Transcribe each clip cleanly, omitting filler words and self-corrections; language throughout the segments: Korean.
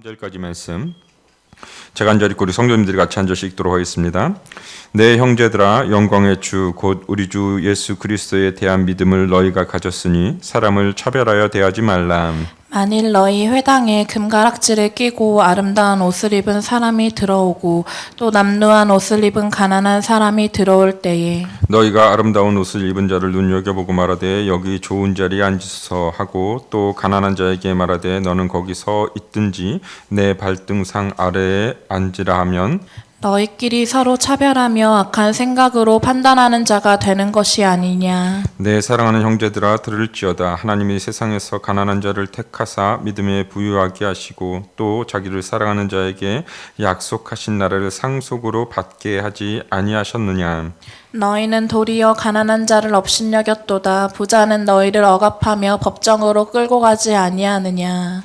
3절까지 말씀 제가 앉아 있고 우리 성도님들이 같이 앉아서 읽도록 하겠습니다. 내 형제들아 영광의 주 곧 우리 주 예수 그리스도에 대한 믿음을 너희가 가졌으니 사람을 차별하여 대하지 말라. 만일 너희 회당에 금가락지를 끼고 아름다운 옷을 입은 사람이 들어오고 또 남루한 옷을 입은 가난한 사람이 들어올 때에 너희가 아름다운 옷을 입은 자를 눈여겨보고 말하되 여기 좋은 자리에 앉으서 하고 또 가난한 자에게 말하되 너는 거기 서 있든지 내 발등상 아래에 앉으라 하면 너희끼리 서로 차별하며 악한 생각으로 판단하는 자가 되는 것이 아니냐. 내 사랑하는 형제들아 들을지어다. 하나님이 세상에서 가난한 자를 택하사 믿음에 부유하게 하시고 또 자기를 사랑하는 자에게 약속하신 나라를 상속으로 받게 하지 아니하셨느냐. 너희는 도리어 가난한 자를 업신여겼도다. 부자는 너희를 억압하며 법정으로 끌고 가지 아니하느냐.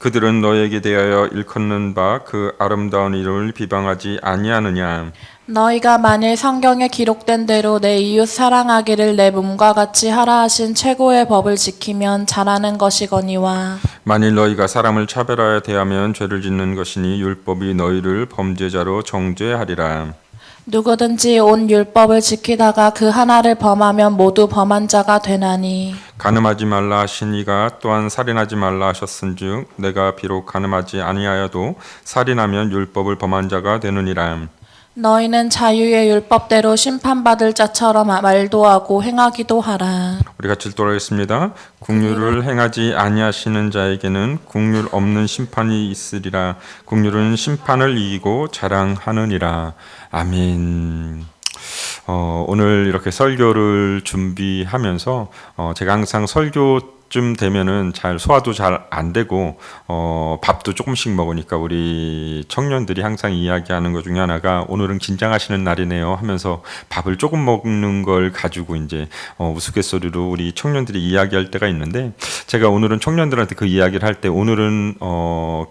그들은 너에게 대하여 일컫는 바 그 아름다운 이름을 비방하지 아니하느냐. 너희가 만일 성경에 기록된 대로 내 이웃 사랑하기를 내 몸과 같이 하라 하신 최고의 법을 지키면 잘하는 것이거니와 만일 너희가 사람을 차별하여 대하면 죄를 짓는 것이니 율법이 너희를 범죄자로 정죄하리라. 누구든지 온 율법을 지키다가 그 하나를 범하면 모두 범한 자가 되나니 간음하지 말라 하신 이가 또한 살인하지 말라 하셨은즉 내가 비록 간음하지 아니하여도 살인하면 율법을 범한 자가 되느니라. 너희는 자유의 율법대로 심판받을 자처럼 말도 하고 행하기도 하라. 우리 같이 읽도록하겠습니다. 국률을 행하지 아니하시는 자에게는 국률 없는 심판이 있으리라. 국률은 심판을 이기고 자랑하느니라. 아멘. 오늘 이렇게 설교를 준비하면서 제가 항상 설교쯤 되면은 잘 소화도 잘 안 되고 밥도 조금씩 먹으니까 우리 청년들이 항상 이야기하는 것 중에 하나가 오늘은 긴장하시는 날이네요 하면서 밥을 조금 먹는 걸 가지고 이제 우스갯소리로 우리 청년들이 이야기할 때가 있는데 제가 오늘은 청년들한테 그 이야기를 할 때 오늘은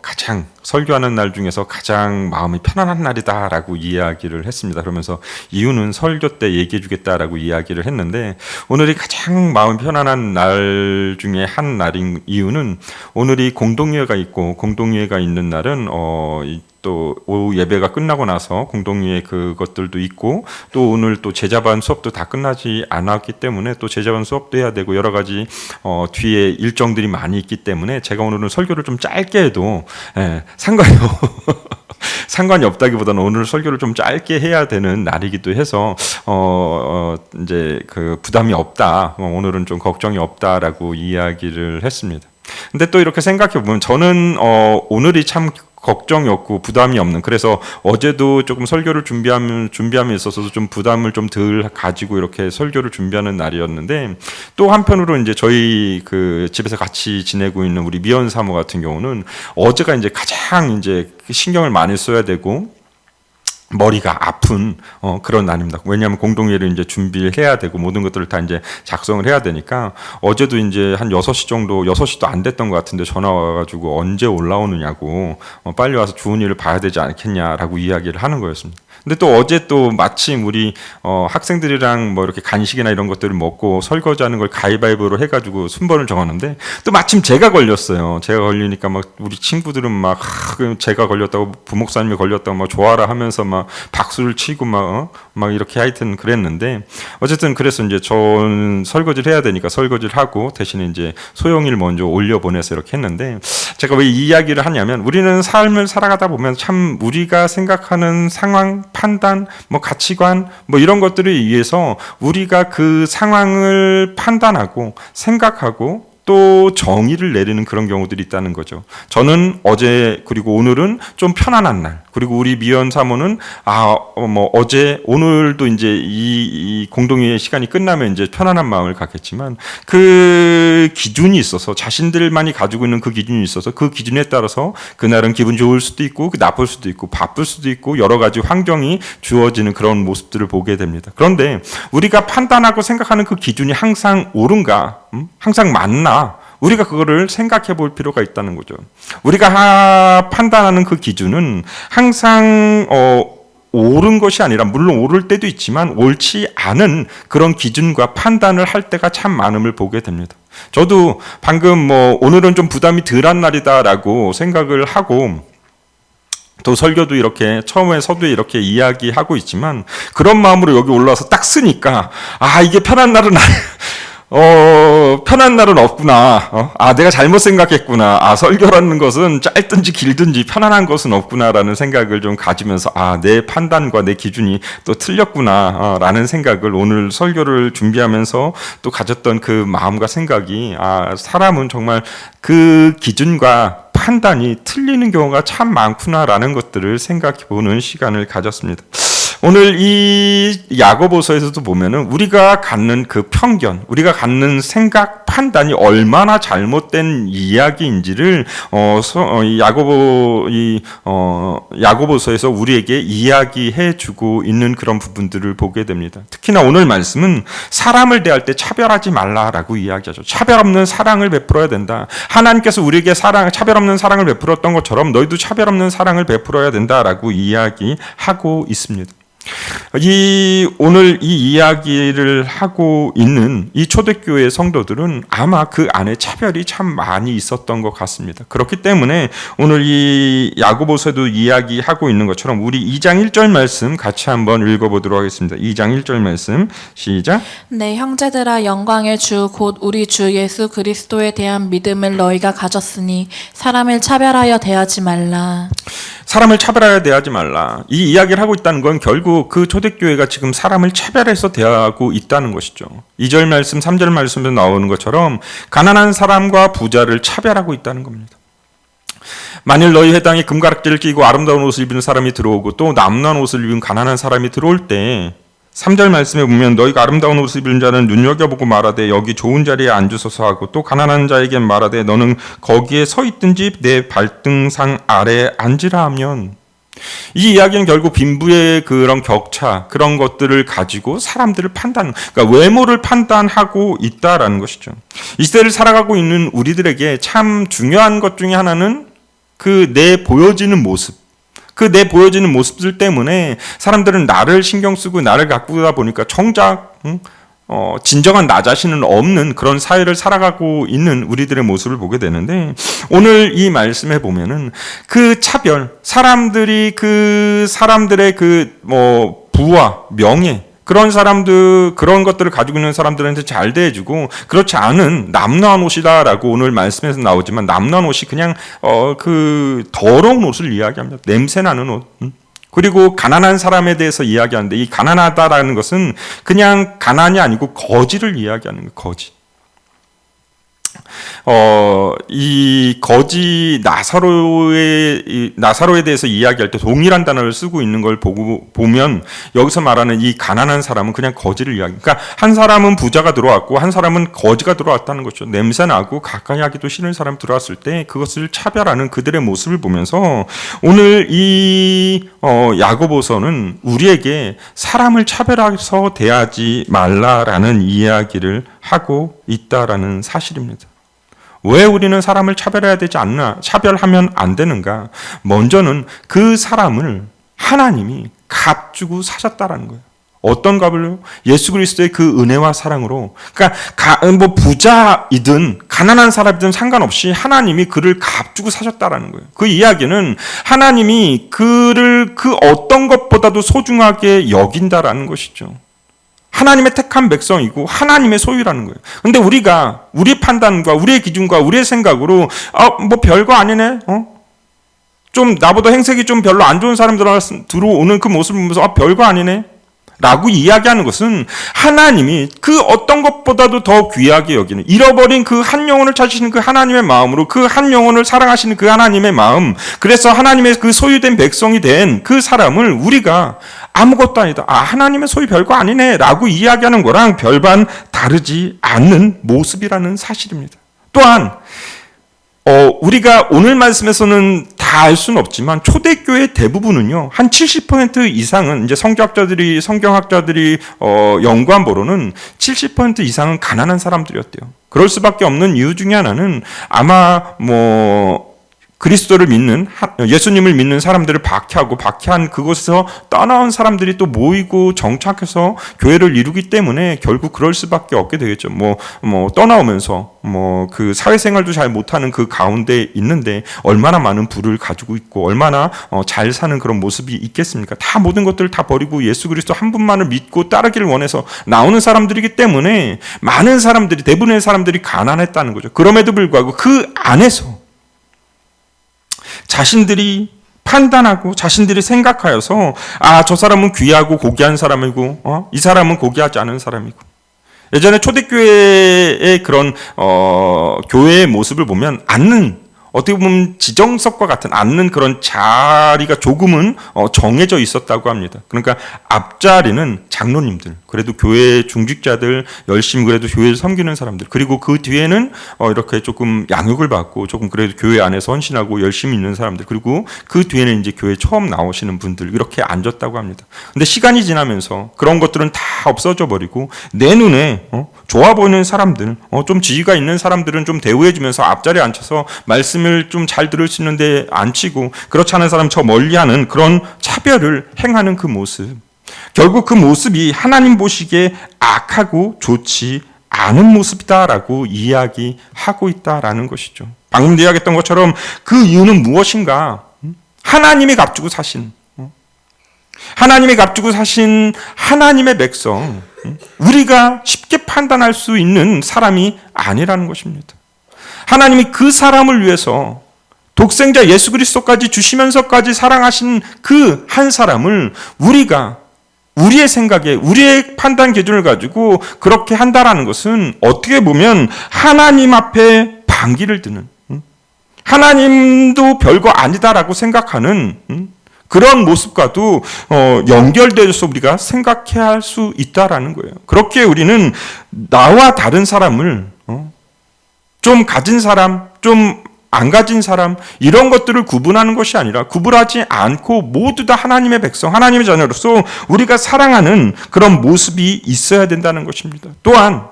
가장 설교하는 날 중에서 가장 마음이 편안한 날이다라고 이야기를 했습니다. 그러면서 이유는 설교 때 얘기해 주겠다라고 이야기를 했는데 오늘이 가장 마음이 편안한 날 중에 한 날인 이유는 오늘이 공동예가 있고 공동예가 있는 날은 또 오후 예배가 끝나고 나서 공동예 그것들도 있고 또 오늘 또 제자반 수업도 다 끝나지 않았기 때문에 또 제자반 수업도 해야 되고 여러 가지 뒤에 일정들이 많이 있기 때문에 제가 오늘은 설교를 좀 짧게 해도 상관이 없다기보다는 오늘 설교를 좀 짧게 해야 되는 날이기도 해서 이제 그 부담이 없다. 오늘은 좀 걱정이 없다라고 이야기를 했습니다. 근데 또 이렇게 생각해 보면 저는 오늘이 참 걱정이 없고 부담이 없는 그래서 어제도 조금 설교를 준비함에 있어서 좀 부담을 좀 덜 가지고 이렇게 설교를 준비하는 날이었는데 또 한편으로 이제 저희 그 집에서 같이 지내고 있는 우리 미연 사모 같은 경우는 어제가 이제 가장 이제 신경을 많이 써야 되고 머리가 아픈 그런 날입니다. 왜냐하면 공동회를 이제 준비를 해야 되고 모든 것들을 다 이제 작성을 해야 되니까 어제도 이제 한 6시 정도 6시도 안 됐던 것 같은데 전화 와가지고 언제 올라오느냐고 빨리 와서 좋은 일을 봐야 되지 않겠냐라고 이야기를 하는 거였습니다. 근데 또 어제 또 마침 우리 학생들이랑 뭐 이렇게 간식이나 이런 것들을 먹고 설거지하는 걸 가위바위보로 해가지고 순번을 정하는데 또 마침 제가 걸렸어요. 제가 걸리니까 막 우리 친구들은 막 제가 걸렸다고 부목사님이 걸렸다고 막 좋아라 하면서 막 박수를 치고 막 이렇게 하여튼 그랬는데 어쨌든 그래서 이제 전 설거지를 해야 되니까 설거지를 하고 대신에 이제 소영이를 먼저 올려보내서 이렇게 했는데 제가 왜 이 이야기를 하냐면 우리는 삶을 살아가다 보면 참 우리가 생각하는 상황 판단, 뭐 가치관, 뭐 이런 것들에 의해서 우리가 그 상황을 판단하고 생각하고 또 정의를 내리는 그런 경우들이 있다는 거죠. 저는 어제 그리고 오늘은 좀 편안한 날. 그리고 우리 미연 사모는 어제 오늘도 이제 이 공동회의 시간이 끝나면 이제 편안한 마음을 갖겠지만 그 기준이 있어서 자신들만이 가지고 있는 그 기준이 있어서 그 기준에 따라서 그날은 기분 좋을 수도 있고 나쁠 수도 있고 바쁠 수도 있고 여러 가지 환경이 주어지는 그런 모습들을 보게 됩니다. 그런데 우리가 판단하고 생각하는 그 기준이 항상 옳은가? 항상 맞나? 우리가 그거를 생각해 볼 필요가 있다는 거죠. 우리가 판단하는 그 기준은 항상 옳은 것이 아니라, 물론 옳을 때도 있지만 옳지 않은 그런 기준과 판단을 할 때가 참 많음을 보게 됩니다. 저도 방금 오늘은 좀 부담이 덜한 날이다라고 생각을 하고 또 설교도 이렇게 처음에 서두에 이렇게 이야기하고 있지만 그런 마음으로 여기 올라와서 딱 쓰니까 이게 편한 날은 편한 날은 없구나. 내가 잘못 생각했구나. 설교라는 것은 짧든지 길든지 편안한 것은 없구나라는 생각을 좀 가지면서 내 판단과 내 기준이 또 틀렸구나라는 생각을 오늘 설교를 준비하면서 또 가졌던 그 마음과 생각이 사람은 정말 그 기준과 판단이 틀리는 경우가 참 많구나라는 것들을 생각해 보는 시간을 가졌습니다. 오늘 이 야고보서에서도 보면은 우리가 갖는 그 편견, 우리가 갖는 생각, 판단이 얼마나 잘못된 이야기인지를 야고보서에서 우리에게 이야기해주고 있는 그런 부분들을 보게 됩니다. 특히나 오늘 말씀은 사람을 대할 때 차별하지 말라라고 이야기하죠. 차별 없는 사랑을 베풀어야 된다. 하나님께서 우리에게 차별 없는 사랑을 베풀었던 것처럼 너희도 차별 없는 사랑을 베풀어야 된다라고 이야기하고 있습니다. 오늘 이 이야기를 하고 있는 이 초대교회 성도들은 아마 그 안에 차별이 참 많이 있었던 것 같습니다. 그렇기 때문에 오늘 이 야고보서에도 이야기하고 있는 것처럼 우리 2장 1절 말씀 같이 한번 읽어보도록 하겠습니다. 2장 1절 말씀 시작. 네, 형제들아, 영광의 주 곧 우리 주 예수 그리스도에 대한 믿음을 너희가 가졌으니 사람을 차별하여 대하지 말라. 사람을 차별하여 대하지 말라. 이 이야기를 하고 있다는 건 결국 그 초대교회가 지금 사람을 차별해서 대하고 있다는 것이죠. 2절 말씀, 3절 말씀에서 나오는 것처럼 가난한 사람과 부자를 차별하고 있다는 겁니다. 만일 너희 회당에 금가락지를 끼고 아름다운 옷을 입은 사람이 들어오고 또 남루한 옷을 입은 가난한 사람이 들어올 때 3절 말씀에 보면 너희가 아름다운 옷을 입은 자는 눈여겨보고 말하되 여기 좋은 자리에 앉으소서 하고 또 가난한 자에게 말하되 너는 거기에 서 있든지 내 발등상 아래에 앉으라 하면 이 이야기는 결국 빈부의 그런 격차, 그런 것들을 가지고 사람들을 그러니까 외모를 판단하고 있다라는 것이죠. 이 시대를 살아가고 있는 우리들에게 참 중요한 것 중에 하나는 그 내 보여지는 모습, 그 내 보여지는 모습들 때문에 사람들은 나를 신경 쓰고 나를 가꾸다 보니까 정작 진정한 나 자신은 없는 그런 사회를 살아가고 있는 우리들의 모습을 보게 되는데 오늘 이 말씀에 보면은 그 차별, 사람들이 그 사람들의 부와 명예, 그런 사람들, 그런 것들을 가지고 있는 사람들한테 잘 대해주고 그렇지 않은 남루한 옷이다라고 오늘 말씀에서 나오지만 남루한 옷이 그냥 그 더러운 옷을 이야기합니다. 냄새나는 옷. 그리고 가난한 사람에 대해서 이야기하는데 이 가난하다라는 것은 그냥 가난이 아니고 거지를 이야기하는 거예요. 거지. 이 거지 나사로에 대해서 이야기할 때 동일한 단어를 쓰고 있는 걸 보면 여기서 말하는 이 가난한 사람은 그냥 거지를 그러니까 한 사람은 부자가 들어왔고 한 사람은 거지가 들어왔다는 거죠. 냄새나고 가까이 하기도 싫은 사람 들어왔을 때 그것을 차별하는 그들의 모습을 보면서 오늘 이 야고보서는 우리에게 사람을 차별해서 대하지 말라라는 이야기를 하고 있다라는 사실입니다. 왜 우리는 사람을 차별해야 되지 않나? 차별하면 안 되는가? 먼저는 그 사람을 하나님이 값 주고 사셨다라는 거예요. 어떤 값을요? 예수 그리스도의 그 은혜와 사랑으로. 그러니까 부자이든 가난한 사람이든 상관없이 하나님이 그를 값 주고 사셨다라는 거예요. 그 이야기는 하나님이 그를 그 어떤 것보다도 소중하게 여긴다라는 것이죠. 하나님의 택한 백성이고 하나님의 소유라는 거예요. 근데 우리가 우리 판단과 우리의 기준과 우리의 생각으로 별거 아니네. 좀 나보다 행색이 좀 별로 안 좋은 사람 들어오는 그 모습을 보면서 별거 아니네. 라고 이야기하는 것은 하나님이 그 어떤 것보다도 더 귀하게 여기는 잃어버린 그 한 영혼을 찾으시는 그 하나님의 마음으로 그 한 영혼을 사랑하시는 그 하나님의 마음, 그래서 하나님의 그 소유된 백성이 된 그 사람을 우리가 아무것도 아니다. 하나님의 소유 별거 아니네 라고 이야기하는 거랑 별반 다르지 않는 모습이라는 사실입니다. 또한 우리가 오늘 말씀에서는 다 알 수는 없지만 초대교회 대부분은요 한 70% 이상은 이제 성경학자들이 연구한 바로는 70% 이상은 가난한 사람들이었대요. 그럴 수밖에 없는 이유 중에 하나는 아마 그리스도를 믿는 예수님을 믿는 사람들을 박해한 그곳에서 떠나온 사람들이 또 모이고 정착해서 교회를 이루기 때문에 결국 그럴 수밖에 없게 되겠죠. 떠나오면서 그 사회생활도 잘 못하는 그 가운데 있는데 얼마나 많은 부를 가지고 있고 얼마나 잘 사는 그런 모습이 있겠습니까? 다 모든 것들을 다 버리고 예수 그리스도 한 분만을 믿고 따르기를 원해서 나오는 사람들이기 때문에 많은 사람들이, 대부분의 사람들이 가난했다는 거죠. 그럼에도 불구하고 그 안에서 자신들이 판단하고 자신들이 생각하여서 저 사람은 귀하고 고귀한 사람이고 이 사람은 고귀하지 않은 사람이고. 예전에 초대교회의 그런 교회의 모습을 보면 어떻게 보면 지정석과 같은 앉는 그런 자리가 조금은 정해져 있었다고 합니다. 그러니까 앞자리는 장로님들, 그래도 교회 중직자들, 열심히 그래도 교회를 섬기는 사람들, 그리고 그 뒤에는 이렇게 조금 양육을 받고 조금 그래도 교회 안에서 헌신하고 열심히 있는 사람들, 그리고 그 뒤에는 이제 교회 처음 나오시는 분들 이렇게 앉았다고 합니다. 근데 시간이 지나면서 그런 것들은 다 없어져 버리고 내 눈에 좋아 보이는 사람들, 좀 지위가 있는 사람들은 좀 대우해주면서 앞자리에 앉혀서 말씀을 좀 잘 들을 수 있는데 앉히고 그렇지 않은 사람 저 멀리하는 그런 차별을 행하는 그 모습. 결국 그 모습이 하나님 보시기에 악하고 좋지 않은 모습이다라고 이야기하고 있다라는 것이죠. 방금 이야기했던 것처럼 그 이유는 무엇인가? 하나님이 값주고 사신 하나님의 백성, 우리가 쉽게 판단할 수 있는 사람이 아니라는 것입니다. 하나님이 그 사람을 위해서 독생자 예수 그리스도까지 주시면서까지 사랑하신 그 한 사람을 우리가 우리의 생각에 우리의 판단 기준을 가지고 그렇게 한다라는 것은 어떻게 보면 하나님 앞에 반기를 드는, 하나님도 별거 아니다라고 생각하는 그런 모습과도 연결돼서 우리가 생각해야 할 수 있다라는 거예요. 그렇게 우리는 나와 다른 사람을 좀 가진 사람, 좀 안 가진 사람, 이런 것들을 구분하는 것이 아니라 구분하지 않고 모두 다 하나님의 백성, 하나님의 자녀로서 우리가 사랑하는 그런 모습이 있어야 된다는 것입니다. 또한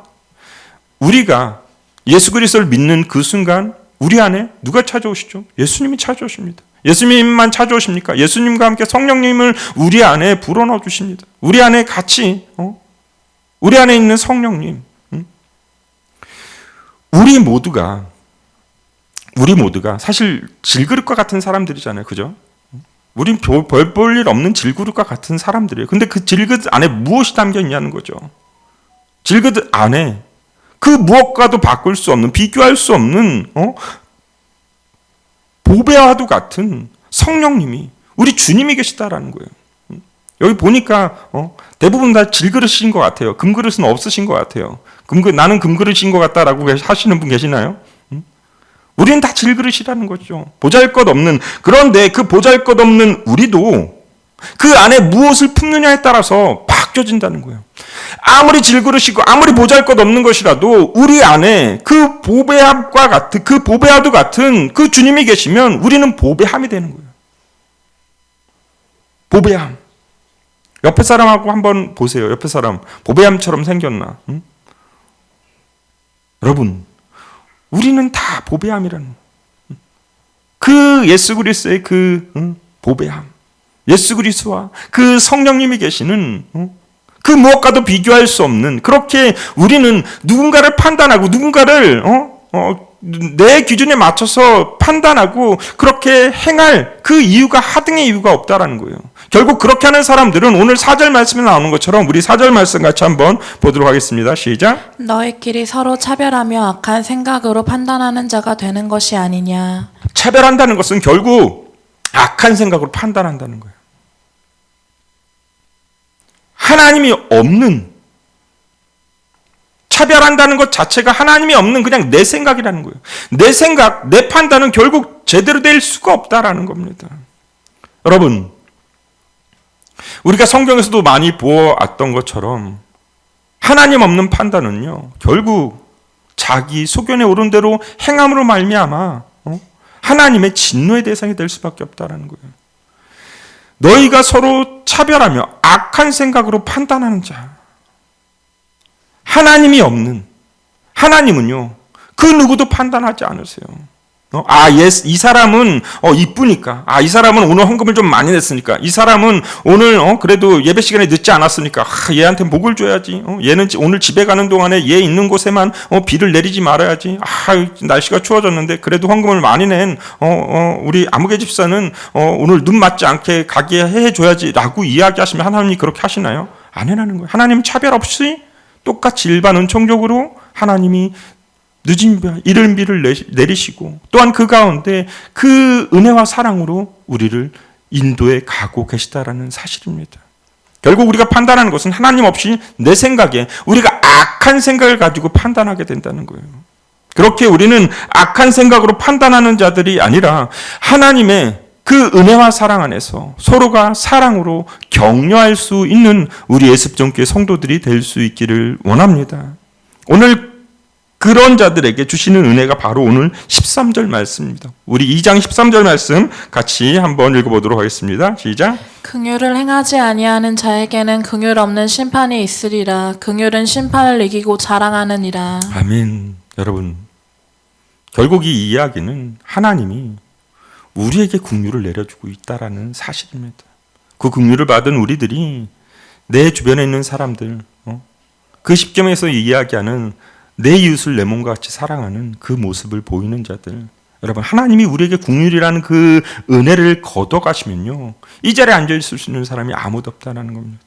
우리가 예수 그리스도를 믿는 그 순간 우리 안에 누가 찾아오시죠? 예수님이 찾아오십니다. 예수님만 찾아오십니까? 예수님과 함께 성령님을 우리 안에 불어넣어 주십니다. 우리 안에 같이 우리 안에 있는 성령님, 우리 모두가 사실 질그릇과 같은 사람들이잖아요. 그죠? 우린 별 볼 일 없는 질그릇과 같은 사람들이에요. 근데 그 질그릇 안에 무엇이 담겨 있냐는 거죠. 질그릇 안에 그 무엇과도 바꿀 수 없는, 비교할 수 없는 보배와도 같은 성령님이, 우리 주님이 계시다라는 거예요. 여기 보니까 대부분 다 질그릇인 것 같아요. 금그릇은 없으신 것 같아요. 나는 금그릇인 것 같다라고 하시는 분 계시나요? 우리는 다 질그릇이라는 거죠. 보잘것없는. 그런데 그 보잘것없는 우리도 그 안에 무엇을 품느냐에 따라서 바뀌어진다는 거예요. 아무리 질그릇이고 아무리 보잘것없는 것이라도 우리 안에 그 보배함과 같은, 그 보배와도 같은 그 주님이 계시면 우리는 보배함이 되는 거예요. 보배함. 옆에 사람하고 한번 보세요. 옆에 사람 보배함처럼 생겼나? 응? 여러분, 우리는 다 보배함이라는 그 예수 그리스도의 그 보배함, 예수 그리스도와 그 성령님이 계시는 그 무엇과도 비교할 수 없는, 그렇게 우리는 누군가를 판단하고 누군가를 내 기준에 맞춰서 판단하고 그렇게 행할 그 이유가, 하등의 이유가 없다라는 거예요. 결국 그렇게 하는 사람들은 오늘 4절 말씀에 나오는 것처럼 우리 4절 말씀 같이 한번 보도록 하겠습니다. 시작. 너희끼리 서로 차별하며 악한 생각으로 판단하는 자가 되는 것이 아니냐. 차별한다는 것은 결국 악한 생각으로 판단한다는 거예요. 하나님이 없는, 차별한다는 것 자체가 하나님이 없는 그냥 내 생각이라는 거예요. 내 생각, 내 판단은 결국 제대로 될 수가 없다라는 겁니다. 여러분, 우리가 성경에서도 많이 보았던 것처럼 하나님 없는 판단은요, 결국 자기 소견에 오른 대로 행함으로 말미암아 하나님의 진노의 대상이 될 수밖에 없다라는 거예요. 너희가 서로 차별하며 악한 생각으로 판단하는 자, 하나님이 없는, 하나님은요 그 누구도 판단하지 않으세요. 이 사람은 이쁘니까. 이 사람은 오늘 헌금을 좀 많이 냈으니까. 이 사람은 오늘 그래도 예배 시간에 늦지 않았으니까. 얘한테 복을 줘야지. 얘는 오늘 집에 가는 동안에 얘 있는 곳에만 비를 내리지 말아야지. 날씨가 추워졌는데 그래도 헌금을 많이 낸 우리 아무개 집사는 오늘 눈 맞지 않게 가게 해줘야지라고 이야기하시면 하나님이 그렇게 하시나요? 안 해라는 거예요. 하나님 차별 없이 똑같이 일반 은총적으로 하나님이 늦은 비, 이른 비를 내리시고 또한 그 가운데 그 은혜와 사랑으로 우리를 인도해 가고 계시다라는 사실입니다. 결국 우리가 판단하는 것은 하나님 없이 내 생각에 우리가 악한 생각을 가지고 판단하게 된다는 거예요. 그렇게 우리는 악한 생각으로 판단하는 자들이 아니라 하나님의 그 은혜와 사랑 안에서 서로가 사랑으로 격려할 수 있는 우리 예습정교회 성도들이 될 수 있기를 원합니다. 오늘 그런 자들에게 주시는 은혜가 바로 오늘 13절 말씀입니다. 우리 2장 13절 말씀 같이 한번 읽어보도록 하겠습니다. 시작. 긍휼을 행하지 아니하는 자에게는 긍휼 없는 심판이 있으리라. 긍휼은 심판을 이기고 자랑하느니라. 아멘. 여러분, 결국 이 이야기는 하나님이 우리에게 긍휼을 내려주고 있다라는 사실입니다. 그 긍휼을 받은 우리들이 내 주변에 있는 사람들, 그 10점에서 이야기하는 내 이웃을 내 몸과 같이 사랑하는 그 모습을 보이는 자들, 여러분, 하나님이 우리에게 긍휼이라는 그 은혜를 걷어가시면요, 이 자리에 앉아있을 수 있는 사람이 아무도 없다는 겁니다.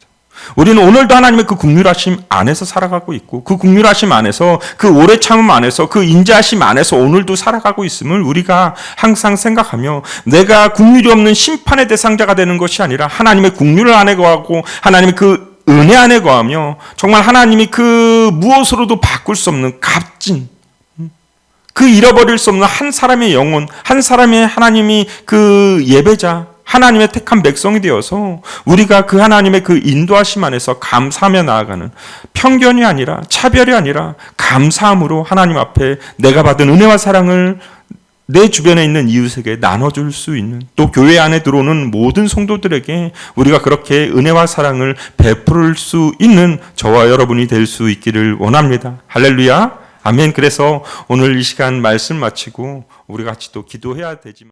우리는 오늘도 하나님의 그 긍휼하심 안에서 살아가고 있고, 그 긍휼하심 안에서, 그 오래 참음 안에서, 그 인자하심 안에서 오늘도 살아가고 있음을 우리가 항상 생각하며, 내가 긍휼이 없는 심판의 대상자가 되는 것이 아니라 하나님의 긍휼을 안에 거하고 하나님의 그 은혜 안에 거하며 정말 하나님이 그 무엇으로도 바꿀 수 없는 값진, 그 잃어버릴 수 없는 한 사람의 영혼, 한 사람의 하나님이 그 예배자, 하나님의 택한 백성이 되어서 우리가 그 하나님의 그 인도하심 안에서 감사하며 나아가는, 편견이 아니라 차별이 아니라 감사함으로 하나님 앞에 내가 받은 은혜와 사랑을 내 주변에 있는 이웃에게 나눠줄 수 있는, 또 교회 안에 들어오는 모든 성도들에게 우리가 그렇게 은혜와 사랑을 베풀 수 있는 저와 여러분이 될 수 있기를 원합니다. 할렐루야, 아멘. 그래서 오늘 이 시간 말씀 마치고 우리 같이 또 기도해야 되지만